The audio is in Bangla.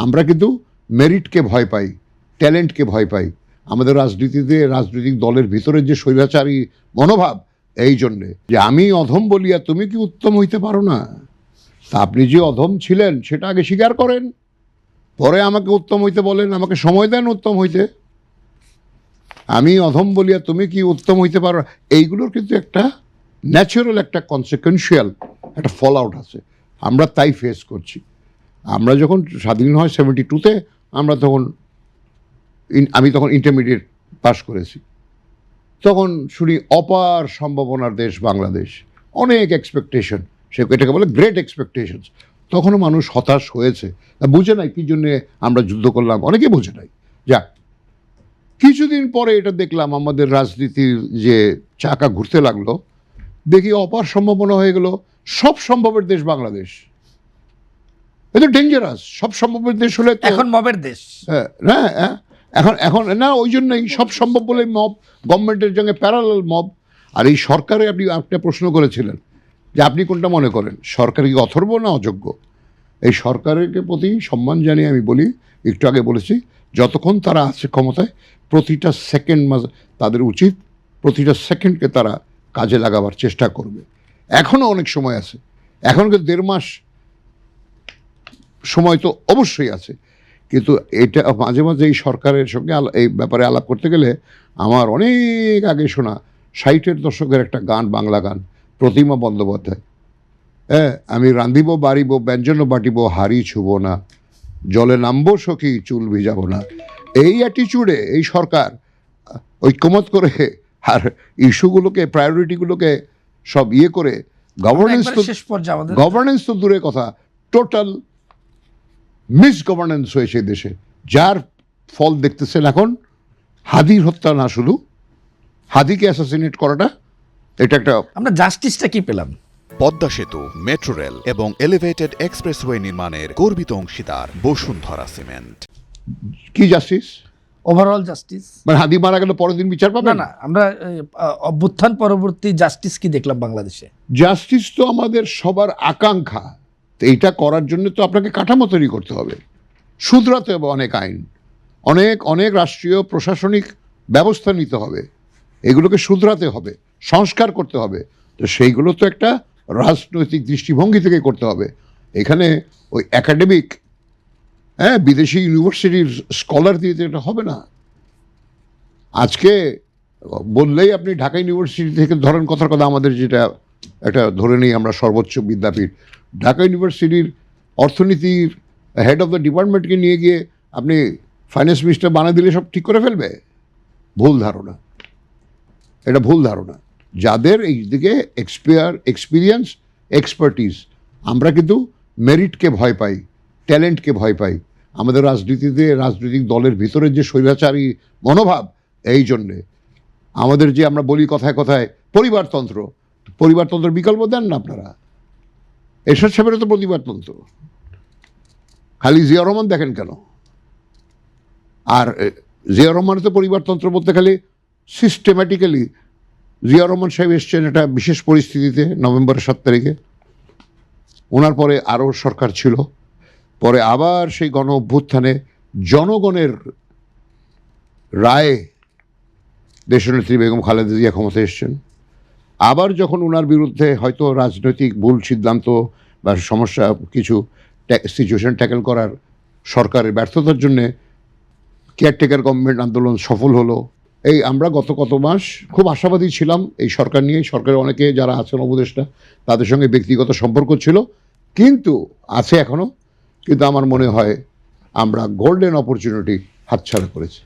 আমরা কিন্তু মেরিটকে ভয় পাই, ট্যালেন্টকে ভয় পাই। আমাদের রাজনীতিতে রাজনৈতিক দলের ভিতরে যে স্বৈরাচারী মনোভাব, এই জন্যে যে আমি অধম বলিয়া তুমি কি উত্তম হইতে পারো না। তা আপনি যে অধম ছিলেন সেটা আগে স্বীকার করেন, পরে আমাকে উত্তম হইতে বলেন, আমাকে সময় দেন উত্তম হইতে। আমি অধম বলিয়া তুমি কি উত্তম হইতে পারো, এইগুলোর কিন্তু একটা ন্যাচারাল একটা কনসিকুয়েন্সিয়াল একটা ফল আউট আছে। আমরা তাই ফেস করছি। আমরা যখন স্বাধীন হয় 72-তে, আমরা তখন আমি তখন ইন্টারমিডিয়েট পাস করেছি। তখন শুনি অপার সম্ভাবনার দেশ বাংলাদেশ, অনেক এক্সপেকটেশন, এটাকে বলে গ্রেট এক্সপেকটেশনস। তখনও মানুষ হতাশ হয়েছে, বুঝে নাই কী জন্যে আমরা যুদ্ধ করলাম, অনেকে বুঝে নাই। যাক, কিছুদিন পরে এটা দেখলাম আমাদের রাজনীতির যে চাকা ঘুরতে লাগলো, দেখি অপার সম্ভাবনা হয়ে গেল সব সম্ভবের দেশ বাংলাদেশ। এটা ডেঞ্জারাস। সব সম্ভবের দেশ হলে এখন মবের দেশ। হ্যাঁ, এখন না, ওই জন্যই সব সম্ভব বলে মব, গভর্নমেন্টের সঙ্গে প্যারালাল মব। আর এই সরকারে আপনি একটা প্রশ্ন করেছিলেন যে আপনি কোনটা মনে করেন, সরকার কি অথর্ব না অযোগ্য? এই সরকারের প্রতি সম্মান জানিয়ে আমি বলি, একটু আগে বলেছি, যতক্ষণ তারা আছে ক্ষমতায়, প্রতিটা সেকেন্ড তাদের উচিত প্রতিটা সেকেন্ডকে তারা কাজে লাগাবার চেষ্টা করবে। এখনও অনেক সময় আছে, এখন 1.5 মাস সময় তো অবশ্যই আছে। কিন্তু এটা মাঝে মাঝে এই সরকারের সঙ্গে এই ব্যাপারে আলাপ করতে গেলে আমার অনেক আগে শোনা 60-এর দশকের একটা গান, বাংলা গান, প্রতিমা বন্দ্যোপাধ্যায়, আমি রাঁধিব বাড়িব ব্যঞ্জন বাটিব হাড়ি ছুব না, জলে নামবো সখী চুল ভিজাবো না। এই অ্যাটিচিউডে এই সরকার ঐক্যমত করে আর ইস্যুগুলোকে, প্রায়োরিটিগুলোকে সব করে গভর্নেন্স তো দূরের কথা, টোটাল মিস গভর্নেন্স হয়েছে দেশে, যার ফল দেখতেছেন এখন। হাদির হত্যা না, শুধু হাদিকে অ্যাসাসিনেট করাটা, এটা একটা। আমরা জাস্টিসটা কি পেলাম? পদ্মা সেতু, মেট্রো রেল এবং এলিভেটেড এক্সপ্রেসওয়ে নির্মাণের গর্বিত অংশীদার বসুন্ধরা সিমেন্ট। কি জাস্টিস? Overall justice. মানে হাদি মারা গেল পরের দিন বিচার পাবে না? আমরা অভ্যুত্থান পরবর্তী জাস্টিস কি দেখলাম বাংলাদেশে? জাস্টিস তো আমাদের সবার আকাঙ্ক্ষা। তো এইটা করার জন্য তো আপনাকে কাঠামো তৈরি করতে হবে, শুধরাতে হবে অনেক আইন, অনেক রাষ্ট্রীয় প্রশাসনিক ব্যবস্থা নিতে হবে, এগুলোকে শুধরাতে হবে, সংস্কার করতে হবে। তো সেইগুলো তো একটা রাজনৈতিক দৃষ্টিভঙ্গি থেকে করতে হবে। এখানে ওই একাডেমিক বিদেশি ইউনিভার্সিটির স্কলার দিয়ে এটা হবে না। আজকে বললেই আপনি ঢাকা ইউনিভার্সিটি থেকে ধরেন, কথার কথা, আমাদের যেটা একটা ধরে নিই আমরা সর্বোচ্চ বিদ্যাপীঠ, ঢাকা ইউনিভার্সিটির অর্থনীতির হেড অফ দ্য ডিপার্টমেন্টকে নিয়ে গিয়ে আপনি ফাইন্যান্স মিনিস্টার বানিয়ে দিলে সব ঠিক করে ফেলবে? ভুল ধারণা, এটা ভুল ধারণা। যাদের এই দিকে এক্সপিরিয়েন্স, এক্সপার্টিস, আমরা কিন্তু মেরিটকে ভয় পাই, ট্যালেন্টকে ভয় পাই। আমাদের রাজনীতিতে রাজনৈতিক দলের ভিতরে যে স্বৈরাচারী মনোভাব, এই জন্যে আমাদের যে আমরা বলি কথায় কথায় পরিবারতন্ত্র বিকল্প দেন না আপনারা। এরশাদ সাহেবেরও তো পরিবারতন্ত্র, খালি জিয়া রহমান দেখেন কেন? আর জিয়া রহমানের তো পরিবারতন্ত্র বলতে খালি সিস্টেম্যাটিক্যালি জিয়া রহমান সাহেব এসছেন একটা বিশেষ পরিস্থিতিতে নভেম্বরের 7 তারিখে, ওনার পরে আরও সরকার ছিল, পরে আবার সেই গণ অভ্যুত্থানে জনগণের রায়ে দেশনেত্রী বেগম খালেদা জিয়া ক্ষমতায় এসছেন। আবার যখন ওনার বিরুদ্ধে হয়তো রাজনৈতিক ভুল সিদ্ধান্ত বা সমস্যা কিছু সিচুয়েশন ট্যাকেল করার সরকারের ব্যর্থতার জন্যে কেয়ারটেকার গভর্নমেন্ট আন্দোলন সফল হলো। এই আমরা গত কত মাস খুব আশাবাদী ছিলাম এই সরকার নিয়ে। সরকারের অনেকে যারা আছেন উপদেষ্টা, তাদের সঙ্গে ব্যক্তিগত সম্পর্ক ছিল, কিন্তু আছে এখনও। কিন্তু আমার মনে হয় আমরা গোল্ডেন অপরচুনিটি হাতছাড়া করেছি।